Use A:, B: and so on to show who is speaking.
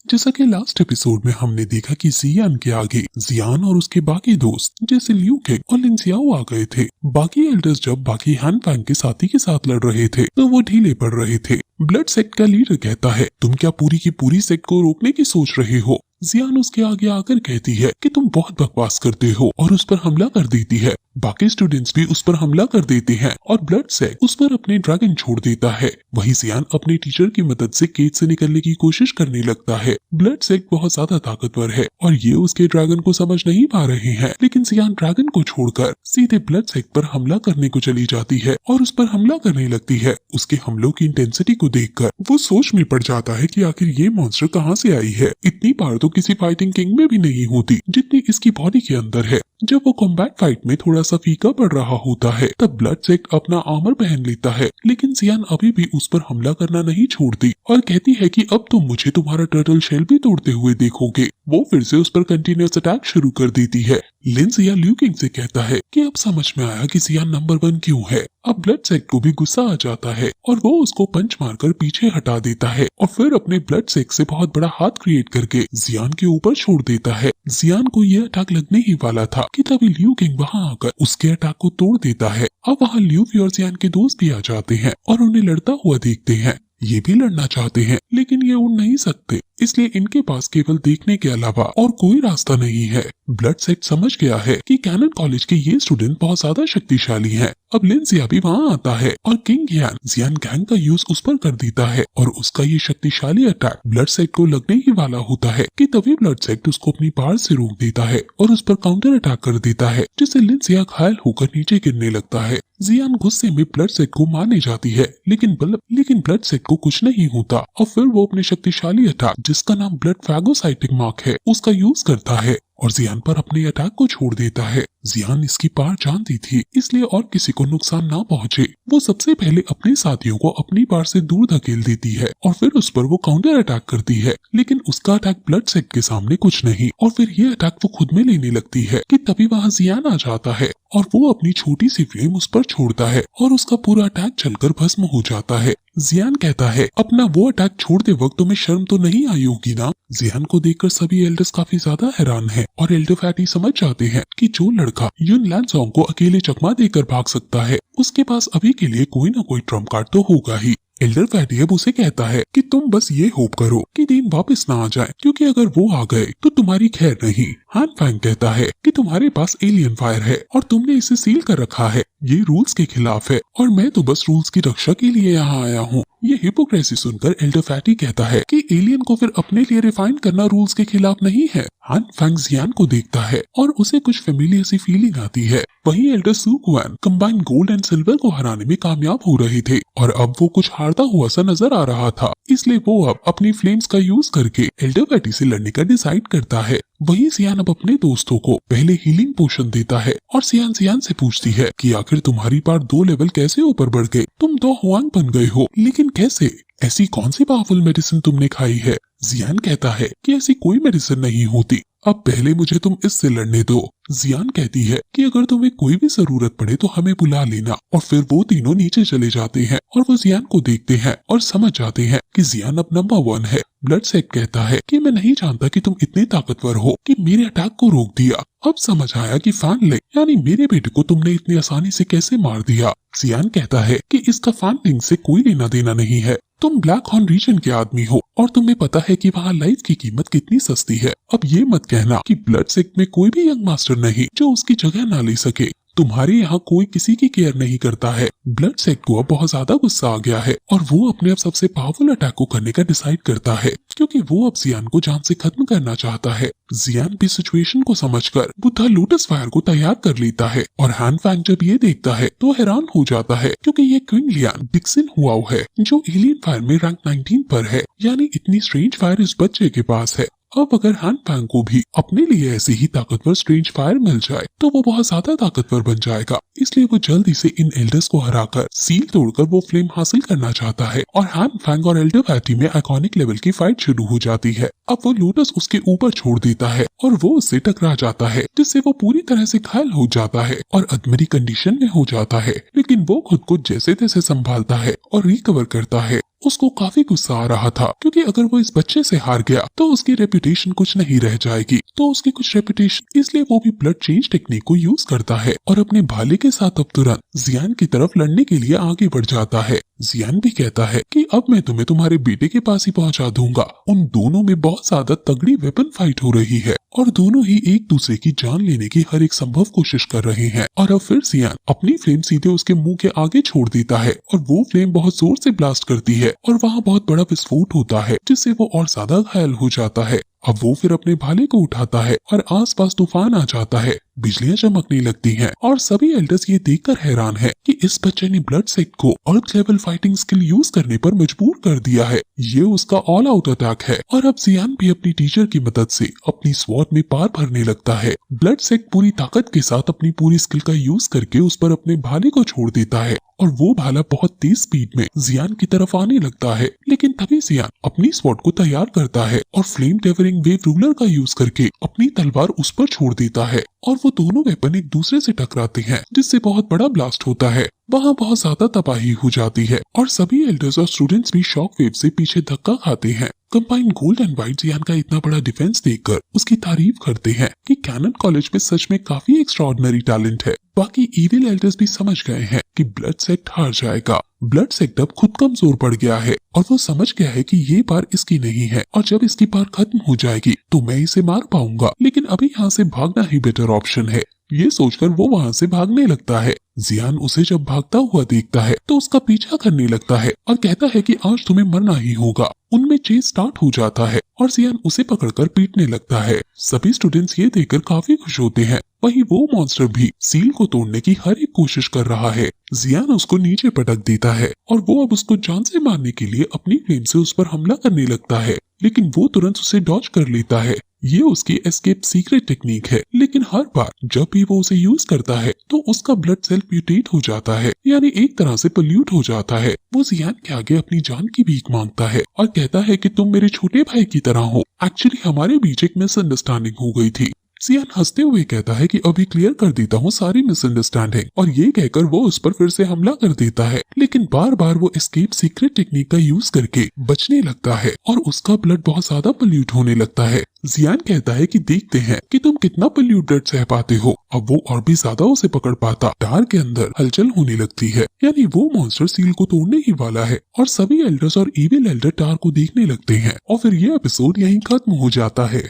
A: जैसा कि last episode में हमने देखा कि जियान के आगे जियान और उसके बाकी दोस्त जैसे लियू किंग और लिन सियाओ आ गए थे। बाकी एल्डर्स जब बाकी हान फैंग के साथी के साथ लड़ रहे थे तो वो ढीले पड़ रहे थे। ब्लड सेक्ट का लीडर कहता है, तुम क्या पूरी की पूरी सेक्ट को रोकने की सोच रहे हो? जियान उसके आगे आकर कहती है कि तुम बहुत बकवास करते हो और उस पर हमला कर देती है। बाकी स्टूडेंट्स भी उस पर हमला कर देते हैं और ब्लड सेक्ट उस पर अपने ड्रैगन छोड़ देता है। वहीं जियान अपने टीचर की मदद से केज से निकलने की कोशिश करने लगता है। ब्लड सेक्ट बहुत ज्यादा ताकतवर है और ये उसके ड्रैगन को समझ नहीं पा रहे हैं, लेकिन जियान ड्रैगन को छोड़कर सीधे ब्लड सेक्ट पर हमला करने को चली जाती है और उस पर हमला करने लगती है। उसके हमलों की इंटेंसिटी को देखकर वो सोच में पड़ जाता है कि आखिर ये मॉन्स्टर कहाँ से आई है। इतनी पावर तो किसी फाइटिंग किंग में भी नहीं होती जितनी इसकी बॉडी के अंदर है। जब वो कॉम्बैट फाइट में थोड़ा सा फीका पड़ रहा होता है तब ब्लड सेक्ट अपना आर्मर पहन लेता है, लेकिन जियान अभी भी उस पर हमला करना नहीं छोड़ती और कहती है कि अब तुम मुझे तुम्हारा टर्टल शेल भी तोड़ते हुए देखोगे। वो फिर से उस पर कंटिन्यूअस अटैक शुरू कर देती है। लिन सिया लियू किंग से कहता है कि अब समझ में आया कि जियान नंबर 1 क्यों है। अब ब्लड सेक्ट को भी गुस्सा आ जाता है और वो उसको पंच मारकर पीछे हटा देता है और फिर अपने ब्लड सेक्ट से बहुत बड़ा हाथ क्रिएट करके जियान के ऊपर छोड़ देता है। जियान को यह अटैक लगने ही वाला था कि तभी लियू किंग वहां आकर उसके अटैक को तोड़ देता है। अब वहां लियू और जियान के दोस्त भी आ जाते हैं और उन्हें लड़ता हुआ देखते हैं। ये भी लड़ना चाहते हैं लेकिन ये उड़ नहीं सकते, इसलिए इनके पास केवल देखने के अलावा और कोई रास्ता नहीं है। ब्लड सेक्ट समझ गया है कि कैनन कॉलेज के ये स्टूडेंट बहुत ज्यादा शक्तिशाली हैं। अब लिन सिया भी वहाँ आता है और किंग जियान गैंग का यूज उस पर कर देता है और उसका ये शक्तिशाली अटैक ब्लड सेक्ट को लगने ही वाला होता है कि तभी ब्लड सेक्ट उसको अपनी पावर से रोक देता है और उस पर काउंटर अटैक कर देता है, जिससे लिन सिया घायल होकर नीचे गिरने लगता है। जियान गुस्से में ब्लड सेक्ट को मारने जाती है लेकिन ब्लड सेक्ट को कुछ नहीं होता और फिर वो अपने शक्तिशाली अटैक जिसका नाम ब्लड फैगोसाइटिक मार्क है उसका यूज करता है और जियान पर अपने अटैक को छोड़ देता है। जियान इसकी पार जानती थी, इसलिए और किसी को नुकसान ना पहुंचे वो सबसे पहले अपने साथियों को अपनी पार से दूर धकेल देती है और फिर उस पर वो काउंटर अटैक करती है, लेकिन उसका अटैक ब्लड सेक्ट के सामने कुछ नहीं और फिर ये अटैक वो खुद में लेने लगती है कि तभी वहाँ जियान आ जाता है और वो अपनी छोटी सी फ्लेम उस पर छोड़ता है और उसका पूरा अटैक चलकर भस्म हो जाता है। जियान कहता है, अपना वो अटैक छोड़ते वक्त तुम्हें शर्म तो नहीं आई होगी ना? जियान को देखकर सभी एल्डर्स काफी ज्यादा हैरान हैं और एल्डर फैटी समझ जाते हैं कि जो लड़का युन लैनसोंग को अकेले चकमा देकर भाग सकता है उसके पास अभी के लिए कोई ना कोई ट्रम्प कार्ड तो होगा ही। एल्डर फैटी अब उसे कहता है कि तुम बस ये होप करो कि दिन वापस ना आ जाए, क्योंकि अगर वो आ गए तो तुम्हारी खैर नहीं। हान फैंग कहता है कि तुम्हारे पास एलियन फायर है और तुमने इसे सील कर रखा है, ये रूल्स के खिलाफ है और मैं तो बस रूल्स की रक्षा के लिए यहाँ आया हूँ। ये हिपोक्रेसी सुनकर एल्डर फैटी कहता है कि एलियन को फिर अपने लिए रिफाइन करना रूल्स के खिलाफ नहीं है। हान फैंग जियान को देखता है और उसे कुछ फेमिलियर सी फीलिंग आती है। वहीं elder Su Quan combine gold and silver को हराने में कामयाब हो रहे थे और अब वो कुछ हारता हुआ सा नजर आ रहा था, इसलिए वो अब अपनी फ्लेम्स का यूज करके एल्डर फैटी से लड़ने का डिसाइड करता है। वहीं जियान अब अपने दोस्तों को पहले हीलिंग पोशन देता है और जियान से पूछती है कि आखिर तुम्हारी पार 2 लेवल कैसे ऊपर बढ़ गए? तुम 2 हुआंग बन गए हो, लेकिन कैसे? ऐसी कौन सी पावरफुल मेडिसिन तुमने खाई है? जियान कहता है कि ऐसी कोई मेडिसिन नहीं होती, अब पहले मुझे तुम इससे लड़ने दो। जियान कहती है कि अगर तुम्हें कोई भी जरूरत पड़े तो हमें बुला लेना और फिर वो तीनों नीचे चले जाते हैं और वो जियान को देखते हैं और समझ जाते हैं कि जियान अब नंबर 1 है। ब्लड सेक्ट कहता है कि मैं नहीं जानता कि तुम इतने ताकतवर हो कि मेरे अटैक को रोक दिया। अब समझ आया कि फैन लिंग यानी मेरे बेटे को तुमने इतनी आसानी से कैसे मार दिया। जियान कहता है कि इसका फैन लिंग से कोई लेना देना नहीं है, तुम ब्लैक हॉर्न रीजन के आदमी हो और तुम्हें पता है कि वहाँ लाइफ की कीमत कितनी सस्ती है। अब ये मत कहना कि ब्लड सेक्ट में कोई भी यंग मास्टर नहीं जो उसकी जगह ना ले सके। तुम्हारे यहाँ कोई किसी की केयर नहीं करता है। ब्लड सेक्ट को अब बहुत ज्यादा गुस्सा आ गया है और वो अपने अब सबसे पावरफुल अटैक को करने का डिसाइड करता है, क्योंकि वो अब जियान को जान से खत्म करना चाहता है। जियान भी सिचुएशन को समझकर बुद्धा लोटस फायर को तैयार कर लेता है और हान फैंग जब ये देखता है तो हैरान हो जाता है, क्योंकि ये क्विंग लियान डिक्सन हुआओ है जो एलियन फायर में रैंक 19 पर है, यानी इतनी स्ट्रेंज फायर इस बच्चे के पास है। अब अगर हान फैंग को भी अपने लिए ऐसे ही ताकतवर स्ट्रेंज फायर मिल जाए तो वो बहुत ज्यादा ताकतवर बन जाएगा, इसलिए वो जल्दी से इन एल्डर्स को हराकर सील तोड़कर वो फ्लेम हासिल करना चाहता है और हान फैंग और एल्डर फैटी में आइकॉनिक लेवल की फाइट शुरू हो जाती है। अब वो लोटस उसके ऊपर छोड़ देता है और वो उससे टकरा जाता है, जिससे वो पूरी तरह से घायल हो जाता है और अधमरी कंडीशन में हो जाता है, लेकिन वो खुद को जैसे तैसे संभालता है और रिकवर करता है। उसको काफी गुस्सा आ रहा था, क्योंकि अगर वो इस बच्चे से हार गया तो उसकी रेपुटेशन कुछ नहीं रह जाएगी। तो उसकी कुछ रेपुटेशन, इसलिए वो भी ब्लड चेंज टेक्निक को यूज करता है और अपने भाले के साथ अब तुरंत जियान की तरफ लड़ने के लिए आगे बढ़ जाता है। जियान भी कहता है कि अब मैं तुम्हें तुम्हारे बेटे के पास ही पहुंचा दूंगा। उन दोनों में बहुत ज्यादा तगड़ी वेपन फाइट हो रही है और दोनों ही एक दूसरे की जान लेने की हर एक संभव कोशिश कर रहे हैं। और अब फिर जियान अपनी फ्लेम सीधे उसके मुंह के आगे छोड़ देता है और वो फ्लेम बहुत जोर से ब्लास्ट करती है और वहाँ बहुत बड़ा विस्फोट होता है, जिससे वो और ज्यादा घायल हो जाता है। अब वो फिर अपने भाले को उठाता है और आसपास तूफान आ जाता है, बिजलियां चमकने लगती हैं और सभी एल्डर्स ये देखकर हैरान है कि इस बच्चे ने ब्लड सेक्ट को earth level fighting skill use करने पर मजबूर कर दिया है। ये उसका ऑल आउट अटैक है। और अब जियान भी अपनी टीचर की मदद से अपनी स्वॉर्ड में पार भरने लगता है। ब्लड सेक्ट पूरी ताकत के साथ अपनी पूरी स्किल का यूज करके उस पर अपने भाले को छोड़ देता है और वो भाला बहुत तेज स्पीड में जियान की तरफ आने लगता है। लेकिन तभी जियान अपनी स्वॉर्ड को तैयार करता है और फ्लेम टेवरिंग वेव रूलर का यूज करके अपनी तलवार उस पर छोड़ देता है और वो दोनों वेपन एक दूसरे से टकराते हैं, जिससे बहुत बड़ा ब्लास्ट होता है। वहाँ बहुत ज्यादा तबाही हो जाती है और सभी एल्डर्स और स्टूडेंट्स भी शॉक वेव से पीछे धक्का खाते हैं। कंबाइंड गोल्ड एंड व्हाइट जियान का इतना बड़ा डिफेंस देखकर उसकी तारीफ करते हैं कि कैनन कॉलेज में सच में काफी एक्स्ट्राऑर्डिनरी टैलेंट है। बाकी इविल एल्डर्स भी समझ गए हैं कि ब्लड सेक्ट हार जाएगा। ब्लड सेक्ट अब खुद कमजोर पड़ गया है और वो समझ गया है कि ये बार इसकी नहीं है और जब इसकी बार खत्म हो जाएगी तो मैं इसे मार पाऊंगा। लेकिन अभी यहाँ से भागना ही बेटर ऑप्शन है। ये सोचकर वो वहाँ से भागने लगता है। जियान उसे जब भागता हुआ देखता है तो उसका पीछा करने लगता है और कहता है कि आज तुम्हें मरना ही होगा। उनमें चेज स्टार्ट हो जाता है और जियान उसे पकड़कर पीटने लगता है। सभी स्टूडेंट्स ये देखकर काफी खुश होते हैं। वहीं वो मॉन्स्टर भी सील को तोड़ने की हर एक कोशिश कर रहा है। जियान उसको नीचे पटक देता है और वो अब उसको जान से मारने के लिए अपनी फ्लेम से उस पर हमला करने लगता है, लेकिन वो तुरंत उसे डॉज कर लेता है। ये उसकी एस्केप सीक्रेट टेक्निक है, लेकिन हर बार जब भी वो उसे यूज करता है तो उसका ब्लड सेल म्यूटेट हो जाता है, यानी एक तरह से पोल्यूट हो जाता है। वो जियान के आगे अपनी जान की भीख मांगता है और कहता है कि तुम मेरे छोटे भाई की तरह हो। एक्चुअली हमारे बीच एक मिसअंडरस्टैंडिंग हो गई थी। जियान हंसते हुए कहता है कि अभी क्लियर कर देता हूँ सारी मिसअंडरस्टैंडिंग, और ये कहकर वो उस पर फिर से हमला कर देता है। लेकिन बार बार वो एस्केप सीक्रेट टेक्निक का यूज करके बचने लगता है और उसका ब्लड बहुत ज्यादा पोल्यूट होने लगता है। जियान कहता है कि देखते हैं कि तुम कितना पोल्यूट ब्लड सह पाते हो। अब वो और भी ज्यादा उसे पकड़ पाता। टार के अंदर हलचल होने लगती है, यानी वो मॉन्स्टर सील को तोड़ने ही वाला है और सभी एल्डर्स और इविल एल्डर टार को देखने लगते हैं और फिर ये एपिसोड यहीं खत्म हो जाता है।